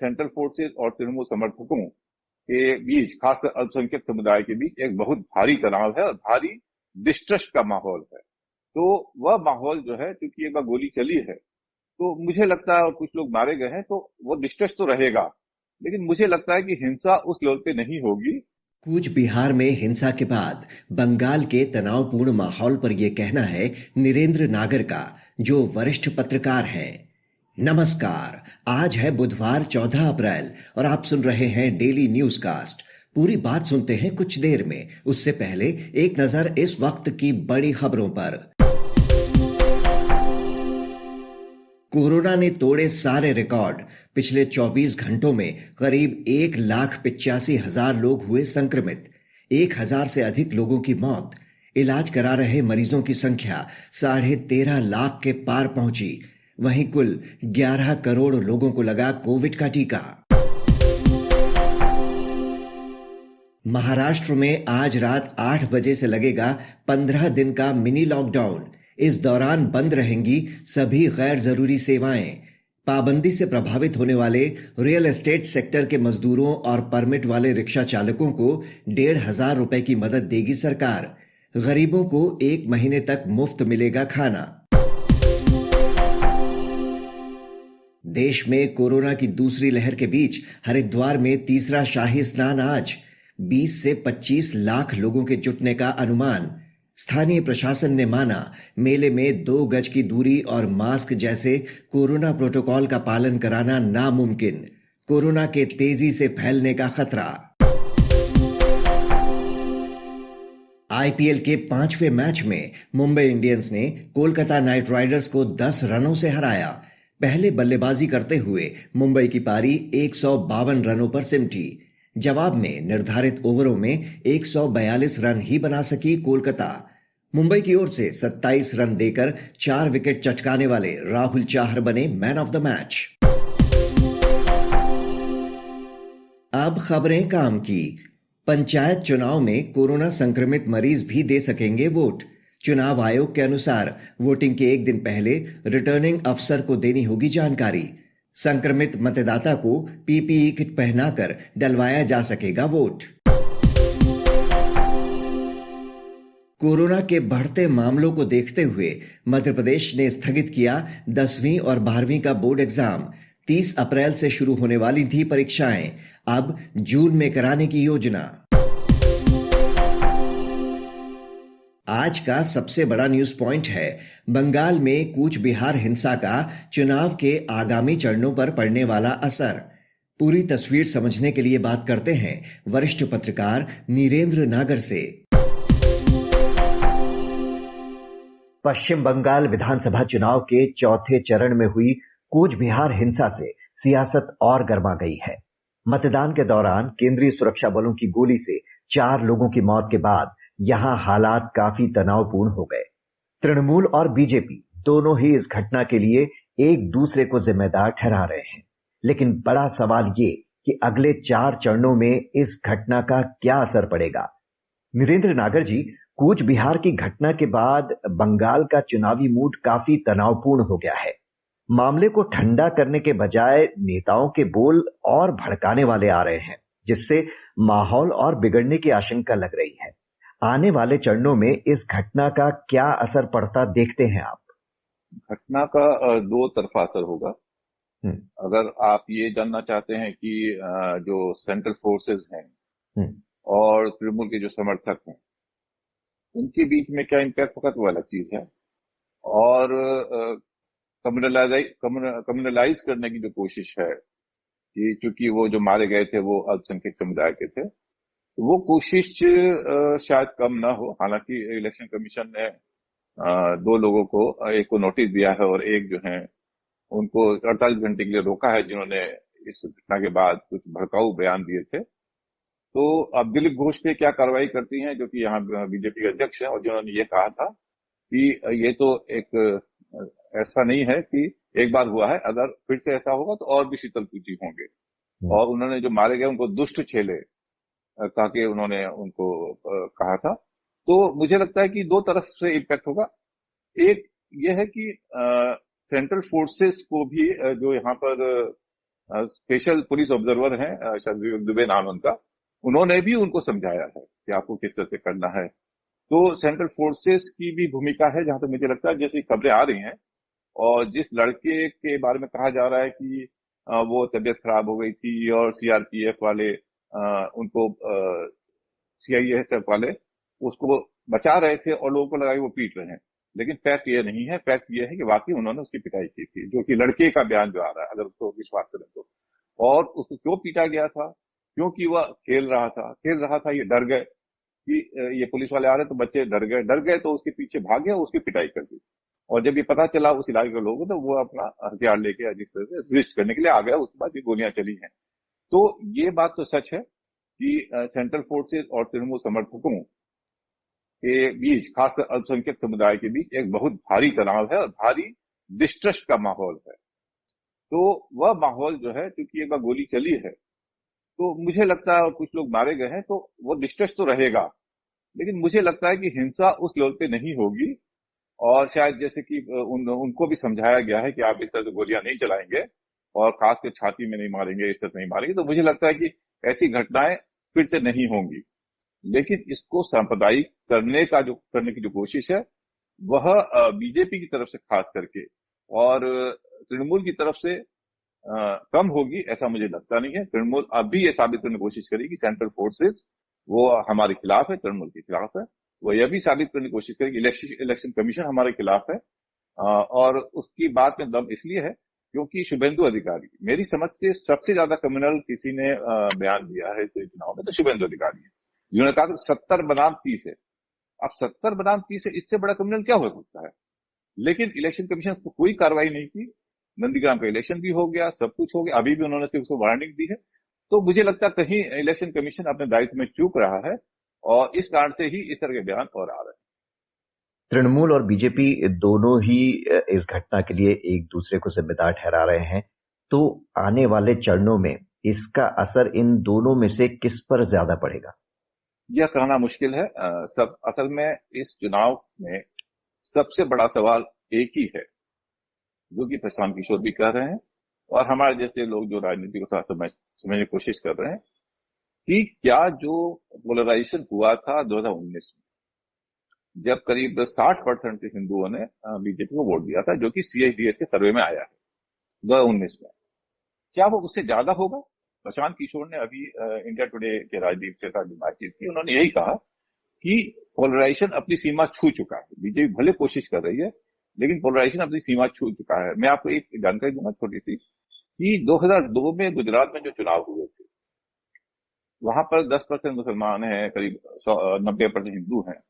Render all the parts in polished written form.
Central forces और तृणमूल समर्थकों के बीच, खासकर अल्पसंख्यक समुदाय के बीच एक बहुत भारी तनाव है और भारी डिस्ट्रस्ट का माहौल है। तो वह माहौल जो है, क्योंकि एक बार गोली चली है तो मुझे लगता है, और कुछ लोग मारे गए हैं, तो वो डिस्ट्रस्ट तो रहेगा, लेकिन मुझे लगता है कि हिंसा उस लेवल पे नहीं होगी। कूच बिहार में हिंसा के बाद बंगाल के तनावपूर्ण माहौल पर यह कहना है नीरेंद्र नागर का, जो वरिष्ठ पत्रकार हैं। नमस्कार, आज है बुधवार 14 अप्रैल और आप सुन रहे हैं डेली न्यूज कास्ट। पूरी बात सुनते हैं कुछ देर में, उससे पहले एक नजर इस वक्त की बड़ी खबरों पर। कोरोना ने तोड़े सारे रिकॉर्ड। पिछले 24 घंटों में करीब 1,85,000 लोग हुए संक्रमित, 1,000 से अधिक लोगों की मौत। इलाज करा रहे मरीजों की संख्या 13.5 लाख के पार पहुंची। वहीं कुल 11 करोड़ लोगों को लगा कोविड का टीका। महाराष्ट्र में आज रात 8 बजे से लगेगा 15 दिन का मिनी लॉकडाउन। इस दौरान बंद रहेंगी सभी गैर जरूरी सेवाएं। पाबंदी से प्रभावित होने वाले रियल एस्टेट सेक्टर के मजदूरों और परमिट वाले रिक्शा चालकों को 1,500 रुपए की मदद देगी सरकार। गरीबों को 1 महीने तक मुफ्त मिलेगा खाना। देश में कोरोना की दूसरी लहर के बीच हरिद्वार में तीसरा शाही स्नान आज। 20 से 25 लाख लोगों के जुटने का अनुमान। स्थानीय प्रशासन ने माना मेले में 2 गज की दूरी और मास्क जैसे कोरोना प्रोटोकॉल का पालन कराना नामुमकिन। कोरोना के तेजी से फैलने का खतरा। आईपीएल के 5वें मैच में मुंबई इंडियंस ने कोलकाता नाइट राइडर्स को 10 रनों से हराया। पहले बल्लेबाजी करते हुए मुंबई की पारी 152 रनों पर सिमटी। जवाब में निर्धारित ओवरों में 142 रन ही बना सकी कोलकाता। मुंबई की ओर से 27 रन देकर 4 विकेट चटकाने वाले राहुल चाहर बने मैन ऑफ द मैच। अब खबरें काम की। पंचायत चुनाव में कोरोना संक्रमित मरीज भी दे सकेंगे वोट। चुनाव आयोग के अनुसार वोटिंग के एक दिन पहले रिटर्निंग अफसर को देनी होगी जानकारी। संक्रमित मतदाता को पीपीई किट पहनाकर डलवाया जा सकेगा वोट। कोरोना के बढ़ते मामलों को देखते हुए मध्य प्रदेश ने स्थगित किया 10वीं और 12वीं का बोर्ड एग्जाम। 30 अप्रैल से शुरू होने वाली थी परीक्षाएं, अब जून में कराने की योजना। आज का सबसे बड़ा न्यूज पॉइंट है बंगाल में कूच बिहार हिंसा का चुनाव के आगामी चरणों पर पड़ने वाला असर। पूरी तस्वीर समझने के लिए बात करते हैं वरिष्ठ पत्रकार नीरेंद्र नागर से। पश्चिम बंगाल विधानसभा चुनाव के चौथे चरण में हुई कूच बिहार हिंसा से सियासत और गर्मा गई है। मतदान के दौरान केंद्रीय सुरक्षा बलों की गोली से 4 लोगों की मौत के बाद यहां हालात काफी तनावपूर्ण हो गए। तृणमूल और बीजेपी दोनों ही इस घटना के लिए एक दूसरे को जिम्मेदार ठहरा रहे हैं, लेकिन बड़ा सवाल ये कि अगले 4 चरणों में इस घटना का क्या असर पड़ेगा। नीरेंद्र नागर जी, कूच बिहार की घटना के बाद बंगाल का चुनावी मूड काफी तनावपूर्ण हो गया है। मामले को ठंडा करने के बजाय नेताओं के बोल और भड़काने वाले आ रहे हैं, जिससे माहौल और बिगड़ने की आशंका लग रही है। आने वाले चरणों में इस घटना का क्या असर पड़ता देखते हैं आप? घटना का 2 तरफा असर होगा। अगर आप ये जानना चाहते हैं कि जो सेंट्रल फोर्सेस हैं और तृणमूल के जो समर्थक हैं उनके बीच में क्या इम्पैक्ट होगा, तो अलग चीज है। और कम्युनलाइज करने की जो कोशिश है कि चूंकि वो जो मारे गए थे वो अल्पसंख्यक समुदाय के थे, तो वो कोशिश शायद कम ना हो। हालांकि इलेक्शन कमीशन ने 2 लोगों को, एक को नोटिस दिया है और एक जो है उनको 48 घंटे के लिए रोका है, जिन्होंने इस घटना के बाद कुछ भड़काऊ बयान दिए थे। तो अब दिलीप घोष पे क्या कार्रवाई करती हैं, जो कि यहाँ बीजेपी के अध्यक्ष हैं, और जिन्होंने ये कहा था कि ये तो एक ऐसा नहीं है कि एक बार हुआ है, अगर फिर से ऐसा होगा तो और भी शीतल कुची होंगे। और उन्होंने जो मारे गए उनको दुष्ट छेले कहा के उन्होंने उनको कहा था। तो मुझे लगता है कि 2 तरफ से इम्पैक्ट होगा। एक ये है कि सेंट्रल फोर्सेस को भी जो यहाँ पर स्पेशल पुलिस ऑब्जर्वर हैं, शायद विवेक दुबे नाम है उनका, उन्होंने भी उनको समझाया है कि आपको किस तरह से करना है। तो सेंट्रल फोर्सेस की भी भूमिका है, जहां तक मुझे लगता है, जैसी खबरें आ रही हैं। और जिस लड़के के बारे में कहा जा रहा है कि वो तबीयत खराब हो गई थी और सीआरपीएफ वाले उनको सीआईएसएफ वाले उसको बचा रहे थे और लोगों को लगा कि वो पीट रहे हैं, लेकिन फैक्ट ये नहीं है। फैक्ट ये है कि वाकई उन्होंने उसकी पिटाई की थी, जो कि लड़के का बयान जो आ रहा है, अगर उसको विश्वास करें तो। और उसको क्यों पीटा गया था? क्योंकि वह खेल रहा था, ये डर गए कि ये पुलिस वाले आ रहे, तो बच्चे डर गए तो उसके पीछे भागे और उसकी पिटाई कर दी। और जब ये पता चला उस इलाके के लोगों को, तो वो अपना हथियार लेके जिस तरह से रजिस्ट करने के लिए आ गया, उसके बाद ये गोलियां चली हैं। तो ये बात तो सच है कि सेंट्रल फोर्सेस और तृणमूल समर्थकों के बीच, खासकर अल्पसंख्यक समुदाय के बीच एक बहुत भारी तनाव है और भारी डिस्ट्रस्ट का माहौल है। तो वह माहौल जो है, क्योंकि एक बार गोली चली है तो मुझे लगता है, और कुछ लोग मारे गए हैं, तो वो डिस्ट्रस्ट तो रहेगा, लेकिन मुझे लगता है कि हिंसा उस लेवल पे नहीं होगी। और शायद जैसे कि उनको भी समझाया गया है कि आप इस तरह से गोलियां नहीं चलाएंगे और खासकर छाती में नहीं मारेंगे, इस तरह से नहीं मारेंगे। तो मुझे लगता है कि ऐसी घटनाएं फिर से नहीं होंगी। लेकिन इसको सांप्रदायिक करने की जो कोशिश है, वह बीजेपी की तरफ से खास करके और तृणमूल की तरफ से कम होगी, ऐसा मुझे लगता नहीं है। तृणमूल अब भी ये साबित करने की कोशिश करेगी कि सेंट्रल फोर्सेस वो हमारे खिलाफ है, तृणमूल के खिलाफ है। वो यह भी साबित करने की कोशिश करेगी इलेक्शन कमीशन हमारे खिलाफ है। और उसकी बात में दम इसलिए है क्योंकि शुभेंदु अधिकारी, मेरी समझ से सबसे ज्यादा क्रिमिनल किसी ने बयान दिया है तो चुनाव में, तो शुभेंदु अधिकारी है, जिन्होंने कहा 70 बनाम 30 है। अब 70 बनाम 30 है, इससे बड़ा क्रिमिनल क्या हो सकता है? लेकिन इलेक्शन कमीशन को कोई कार्रवाई नहीं की। नंदीग्राम का इलेक्शन भी हो गया, सब कुछ हो गया, अभी भी उन्होंने सिर्फ उसको वार्निंग दी है। तो मुझे लगता है कहीं इलेक्शन कमीशन अपने दायित्व में चूक रहा है और इस कारण से ही इस तरह के बयान और आ रहे हैं। तृणमूल और बीजेपी दोनों ही इस घटना के लिए एक दूसरे को जिम्मेदार ठहरा रहे हैं। तो आने वाले चरणों में इसका असर इन दोनों में से किस पर ज्यादा पड़ेगा? यह कहना मुश्किल है। सब असल में इस चुनाव में सबसे बड़ा सवाल एक ही है, जो कि प्रशांत किशोर भी कह रहे हैं और हमारे जैसे लोग जो राजनीति को थोड़ा समझने की कोशिश कर रहे हैं, कि क्या जो पोलराइजेशन हुआ था 2019 में, जब करीब 60% हिंदुओं ने बीजेपी को वोट दिया था, जो कि CSDS के सर्वे में आया है 2019 में, क्या वो उससे ज्यादा होगा? प्रशांत किशोर ने अभी इंडिया टुडे के राजदीप से साथ बातचीत की, उन्होंने यही कहा कि पोलराइजेशन अपनी सीमा छू चुका है। बीजेपी भले कोशिश कर रही है, लेकिन पोलराइजेशन अपनी सीमा छू चुका है। मैं आपको एक जानकारी दूंगा छोटी सी, कि 2002 में गुजरात में जो चुनाव हुए थे, वहां पर 10% मुसलमान हैं, करीब 90% हिंदू हैं,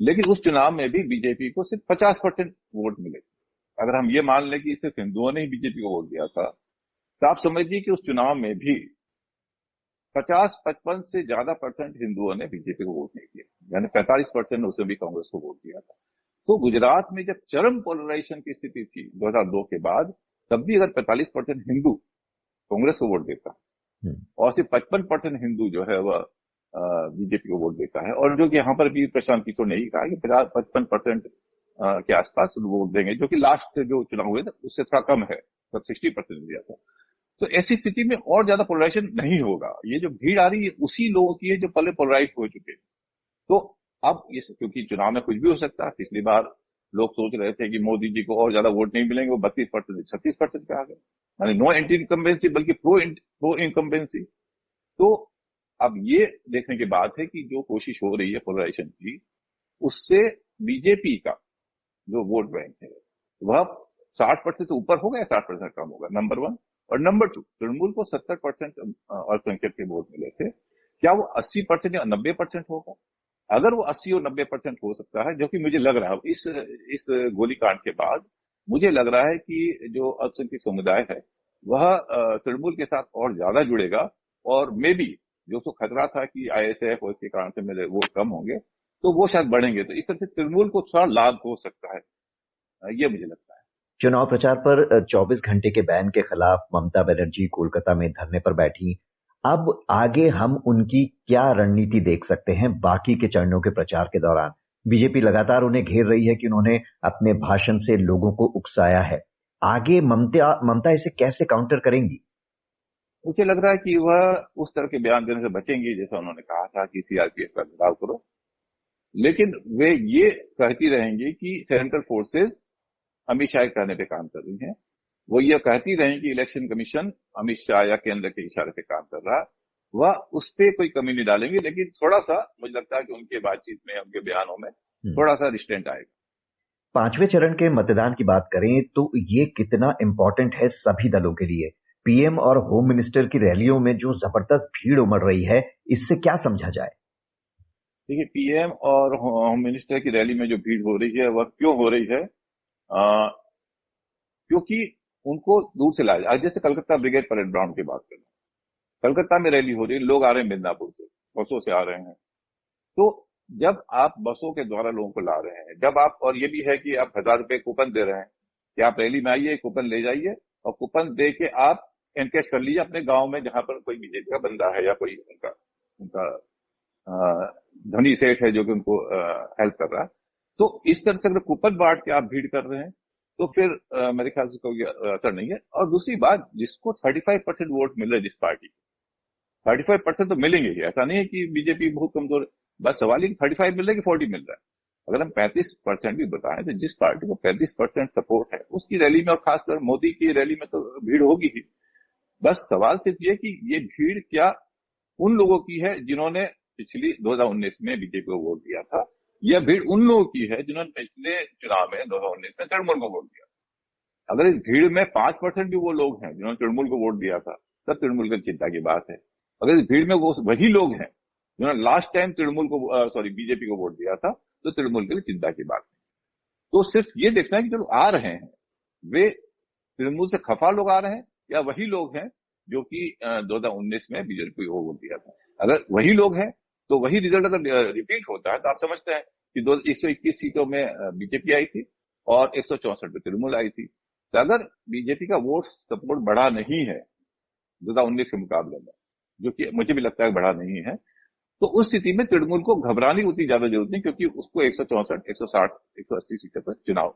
लेकिन उस चुनाव में भी बीजेपी को सिर्फ 50% वोट मिले। अगर हम ये मान लें कि सिर्फ हिंदुओं ने ही बीजेपी को वोट दिया था, तो आप समझिए कि उस चुनाव में भी 50-55 से ज्यादा परसेंट हिंदुओं ने बीजेपी को वोट नहीं दिया, यानी 45% ने उसमें भी कांग्रेस को वोट दिया था। तो गुजरात में जब चरम पोलराइजेशन की स्थिति थी 2002 के बाद, तब भी अगर 45% हिंदू कांग्रेस को वोट देता और सिर्फ 55% हिंदू जो है वह बीजेपी को वोट देता है, और जो कि यहाँ पर भी प्रशांत किशोर ने ही कहा कि 55% के आसपास वोट देंगे, जो कि लास्ट जो चुनाव हुए थे उससे थोड़ा कम है, तब 60% दिया था। तो ऐसी स्थिति में और ज्यादा पोलराइजेशन नहीं होगा। ये जो भीड़ आ रही है उसी लोगों की है जो पहले पोलराइज हो चुके। तो अब इस, क्योंकि चुनाव में कुछ भी हो सकता है, पिछली बार लोग सोच रहे थे कि मोदी जी को और ज्यादा वोट नहीं मिलेंगे, वो 32% 36% पे आ गए, यानी नो एंटी इनकम्बेंसी बल्कि प्रो इनकम्बेंसी। तो अब ये देखने की बात है कि जो कोशिश हो रही है पोलराइजेशन की, उससे बीजेपी का जो वोट बैंक है वह 60% से ऊपर होगा या 60% कम होगा, नंबर 1। और नंबर 2, तृणमूल को 70% अल्पसंख्यक के वोट मिले थे, क्या वो 80% या 90% होगा? अगर वो 80 और 90% हो सकता है, जो कि मुझे लग रहा है इस गोलीकांड के बाद, मुझे लग रहा है कि जो अल्पसंख्यक समुदाय है वह तृणमूल के साथ और ज्यादा जुड़ेगा, और मे बी जो उसको खतरा था कि ISF और इसके कारण से मेरे वोट कम होंगे, तो वो शायद बढ़ेंगे। तो इस तरह से तृणमूल को थोड़ा लाभ हो सकता है, ये मुझे लगता है। चुनाव प्रचार पर 24 घंटे के बैन के खिलाफ ममता बनर्जी कोलकाता में धरने पर बैठी। अब आगे हम उनकी क्या रणनीति देख सकते हैं बाकी के चरणों के प्रचार के दौरान? बीजेपी लगातार उन्हें घेर रही है कि उन्होंने अपने भाषण से लोगों को उकसाया है। आगे ममता इसे कैसे काउंटर करेंगी? मुझे लग रहा है कि वह उस तरह के बयान देने से बचेंगी जैसा उन्होंने कहा था कि सीआरपीएफ का घिराव करो, लेकिन वे ये कहती रहेंगी कि सेंट्रल फोर्सेस अमित शाह के कहने पे काम कर रही हैं। वो ये कहती रहेंगी कि इलेक्शन कमीशन अमित शाह या केंद्र के इशारे पे काम कर रहा है। वह उस पर कोई कमी नहीं डालेंगे, लेकिन थोड़ा सा मुझे लगता है कि उनके बातचीत में, उनके बयानों में थोड़ा सा रिस्ट्रेंट आएगा। 5वें चरण के मतदान की बात करें तो ये कितना इंपॉर्टेंट है सभी दलों के लिए। पीएम और होम मिनिस्टर की रैलियों में जो जबरदस्त भीड़ उमड़ रही है, इससे क्या समझा जाए? देखिए, पीएम और होम मिनिस्टर की रैली में जो भीड़ हो रही है वह क्यों हो रही है? क्योंकि उनको दूर से लाया, जैसे कलकत्ता ब्रिगेड परेड ग्राउंड की बात करें, कलकत्ता में रैली हो रही है, लोग आ रहे हैं मिदनापुर से, बसों से आ रहे हैं। तो जब आप बसों के द्वारा लोगों को ला रहे हैं, जब आप, और ये भी है कि आप 1000 रुपए कूपन दे रहे हैं कि आप रैली में आइए, कूपन ले जाइए और कूपन दे के आप एनकेश कर लीजिए अपने गांव में जहां पर कोई बीजेपी का बंदा है या कोई उनका धनी सेठ है जो कि उनको हेल्प कर रहा है। तो इस तरह से अगर कूपन बांट के आप भीड़ कर रहे हैं तो फिर मेरे ख्याल से कोई असर नहीं है। और दूसरी बात, जिसको 35% वोट मिल रहे जिस पार्टी को, 35% तो मिलेंगे ही, ऐसा नहीं है कि बीजेपी बहुत कमजोर है। बस सवाल है कि 35 मिल रहा है कि 40 मिल रहा है। अगर हम 35% भी बताएं तो जिस पार्टी को 35% सपोर्ट है उसकी रैली में, और खासकर मोदी की रैली में, तो भीड़ होगी ही। बस सवाल सिर्फ ये कि ये भीड़ क्या उन लोगों की है जिन्होंने पिछली 2019 में बीजेपी को वोट दिया था, यह भीड़ उन लोगों की है जिन्होंने पिछले चुनाव में 2019 में तृणमूल को वोट दिया। अगर इस भीड़ में 5% भी वो लोग हैं जिन्होंने तृणमूल को वोट दिया था, तब तृणमूल की चिंता की बात है। अगर इस भीड़ में वो वही लोग हैं जिन्होंने लास्ट टाइम बीजेपी को वोट दिया था, तो तृणमूल के लिए चिंता की बात है। तो सिर्फ ये देखना है कि जो लोग आ रहे हैं वे तृणमूल से खफा लोग आ रहे हैं या वही लोग हैं जो कि 2019 में बीजेपी को वोट दिया था। अगर वही लोग हैं तो वही रिजल्ट अगर रिपीट होता है तो आप समझते हैं कि 121 सीटों में बीजेपी आई थी और 164 पे तृणमूल आई थी। तो अगर बीजेपी का वोट सपोर्ट बढ़ा नहीं है 2019 के मुकाबले में, जो कि मुझे भी लगता है बढ़ा नहीं है, तो उस स्थिति में तृणमूल को घबराने की उतनी ज्यादा जरूरत नहीं, क्योंकि उसको 164, 160, 180 सीटों पर चुनाव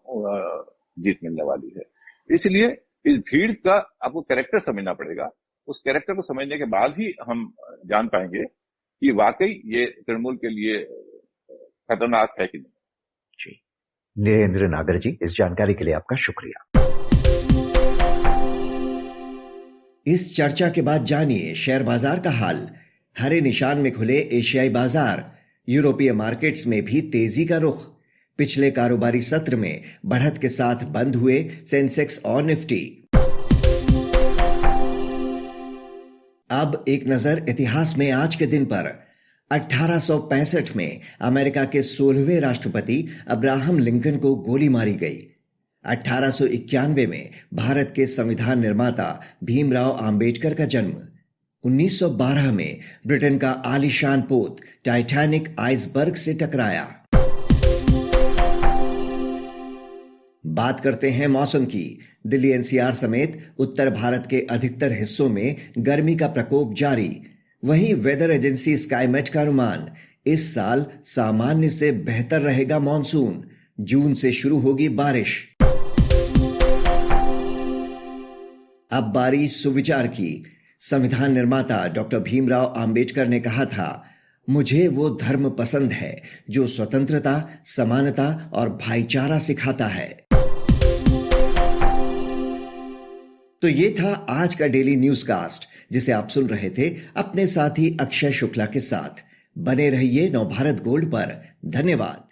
जीत मिलने वाली है। इसलिए इस भीड़ का आपको कैरेक्टर समझना पड़ेगा। उस कैरेक्टर को समझने के बाद ही हम जान पाएंगे कि वाकई ये तृणमूल के लिए खतरनाक है कि नहीं। जी, नरेंद्र नागर जी, इस जानकारी के लिए आपका शुक्रिया। इस चर्चा के बाद जानिए शेयर बाजार का हाल। हरे निशान में खुले एशियाई बाजार, यूरोपीय मार्केट्स में भी तेजी का रुख। पिछले कारोबारी सत्र में बढ़त के साथ बंद हुए सेंसेक्स और निफ्टी। अब एक नजर इतिहास में आज के दिन पर। 1865 में अमेरिका के 16वें राष्ट्रपति अब्राहम लिंकन को गोली मारी गई। 1891 में भारत के संविधान निर्माता भीमराव आंबेडकर का जन्म। 1912 में ब्रिटेन का आलीशान पोत टाइटैनिक आइसबर्ग से टकराया। बात करते हैं मौसम की। दिल्ली एनसीआर समेत उत्तर भारत के अधिकतर हिस्सों में गर्मी का प्रकोप जारी। वहीं वेदर एजेंसी स्काईमेट का अनुमान, इस साल सामान्य से बेहतर रहेगा मॉनसून। जून से शुरू होगी बारिश। अब बारी सुविचार की। संविधान निर्माता डॉक्टर भीमराव आंबेडकर ने कहा था, मुझे वो धर्म पसंद है जो स्वतंत्रता, समानता और भाईचारा सिखाता है। तो ये था आज का डेली न्यूज कास्ट, जिसे आप सुन रहे थे अपने साथी अक्षय शुक्ला के साथ। बने रहिए नवभारत गोल्ड पर। धन्यवाद।